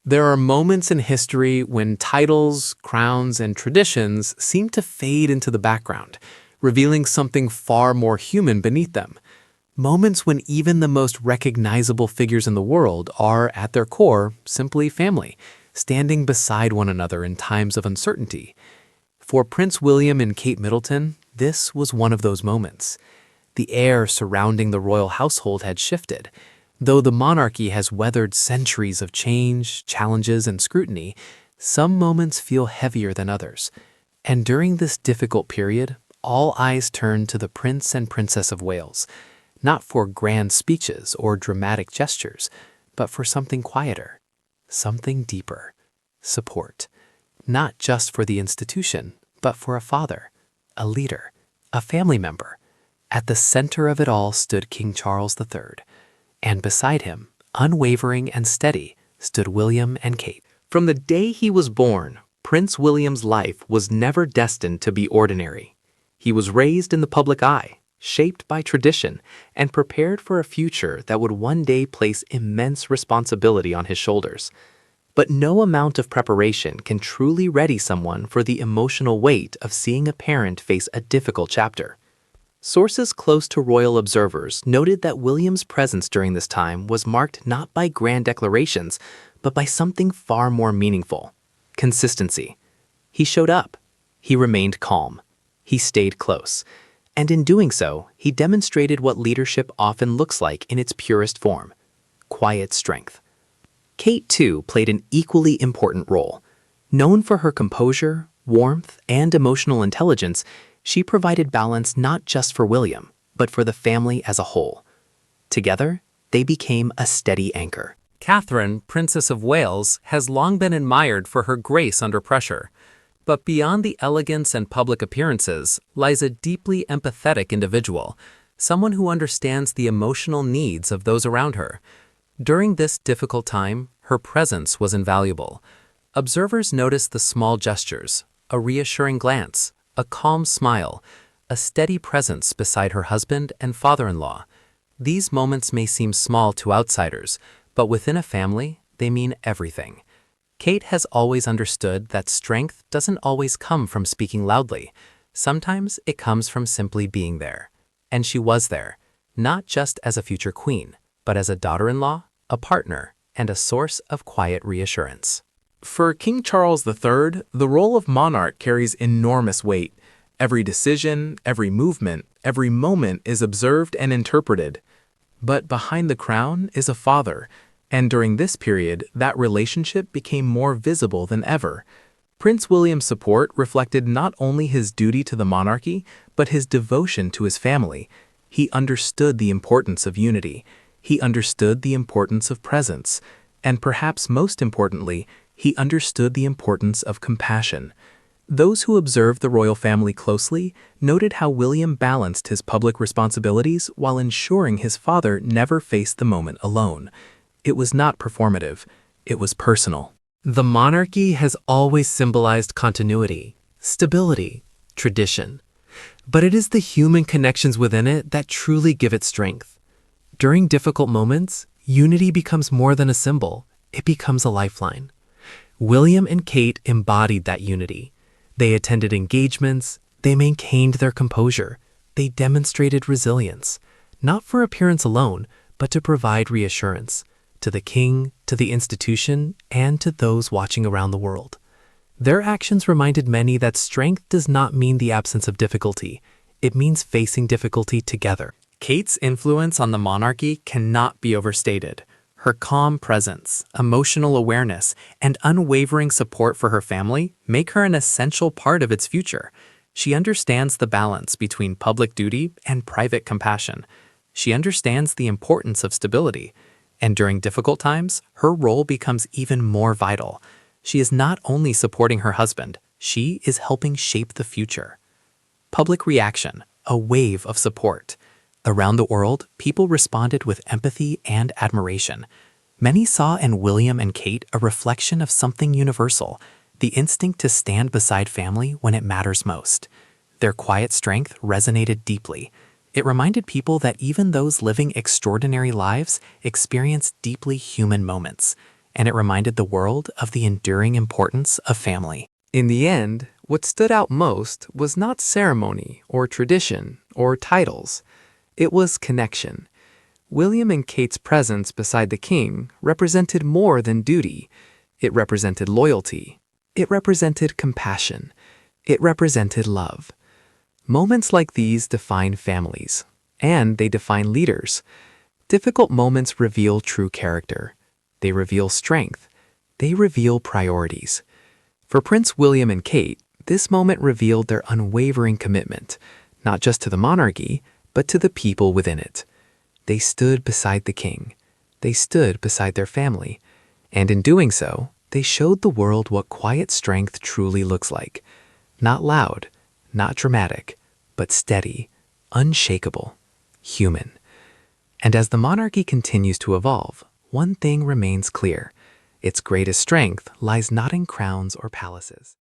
There are moments in history when titles, crowns, and traditions seem to fade into the background, revealing something far more human beneath them. Moments when even the most recognizable figures in the world are, at their core, simply family, standing beside one another in times of uncertainty. For Prince William and Kate Middleton, this was one of those moments. The air surrounding the royal household had shifted. Though the monarchy has weathered centuries of change, challenges, and scrutiny, some moments feel heavier than others. And during this difficult period, all eyes turned to the Prince and Princess of Wales, not for grand speeches or dramatic gestures, but for something quieter, something deeper, support. Not just for the institution, but for a father, a leader, a family member. At the center of it all stood King Charles III, and beside him, unwavering and steady, stood William and Kate. From the day he was born, Prince William's life was never destined to be ordinary. He was raised in the public eye, shaped by tradition, and prepared for a future that would one day place immense responsibility on his shoulders. But no amount of preparation can truly ready someone for the emotional weight of seeing a parent face a difficult chapter. Sources close to royal observers noted that William's presence during this time was marked not by grand declarations, but by something far more meaningful: consistency. He showed up. He remained calm. He stayed close. And in doing so, he demonstrated what leadership often looks like in its purest form: quiet strength. Kate, too, played an equally important role. Known for her composure, warmth, and emotional intelligence, she provided balance not just for William, but for the family as a whole. Together, they became a steady anchor. Catherine, Princess of Wales, has long been admired for her grace under pressure. But beyond the elegance and public appearances lies a deeply empathetic individual, someone who understands the emotional needs of those around her. During this difficult time, her presence was invaluable. Observers noticed the small gestures, a reassuring glance, a calm smile, a steady presence beside her husband and father-in-law. These moments may seem small to outsiders, but within a family, they mean everything. Kate has always understood that strength doesn't always come from speaking loudly. Sometimes it comes from simply being there. And she was there, not just as a future queen, but as a daughter-in-law, a partner, and a source of quiet reassurance. For King Charles III, the role of monarch carries enormous weight. Every decision, every movement, every moment is observed and interpreted. But behind the crown is a father, and during this period, that relationship became more visible than ever. Prince William's support reflected not only his duty to the monarchy, but his devotion to his family. He understood the importance of unity. He understood the importance of presence. And perhaps most importantly, he understood the importance of compassion. Those who observed the royal family closely noted how William balanced his public responsibilities while ensuring his father never faced the moment alone. It was not performative, it was personal. The monarchy has always symbolized continuity, stability, tradition. But it is the human connections within it that truly give it strength. During difficult moments, unity becomes more than a symbol, it becomes a lifeline. William and Kate embodied that unity. They attended engagements, they maintained their composure, they demonstrated resilience, not for appearance alone, but to provide reassurance to the king, to the institution, and to those watching around the world. Their actions reminded many that strength does not mean the absence of difficulty. It means facing difficulty together. Kate's influence on the monarchy cannot be overstated. Her calm presence, emotional awareness, and unwavering support for her family make her an essential part of its future. She understands the balance between public duty and private compassion. She understands the importance of stability. And during difficult times, her role becomes even more vital. She is not only supporting her husband, she is helping shape the future. Public reaction, a wave of support. Around the world, people responded with empathy and admiration. Many saw in William and Kate a reflection of something universal, the instinct to stand beside family when it matters most. Their quiet strength resonated deeply. It reminded people that even those living extraordinary lives experience deeply human moments. and it reminded the world of the enduring importance of family. In the end, what stood out most was not ceremony or tradition or titles. It was connection. William and Kate's presence beside the king represented more than duty. It represented loyalty. It represented compassion. It represented love. Moments like these define families, and they define leaders. Difficult moments reveal true character. They reveal strength. They reveal priorities. For Prince William and Kate, this moment revealed their unwavering commitment, not just to the monarchy, but to the people within it. They stood beside the king. They stood beside their family. And in doing so, they showed the world what quiet strength truly looks like. Not loud, not dramatic, but steady, unshakable, human. And as the monarchy continues to evolve, one thing remains clear. Its greatest strength lies not in crowns or palaces.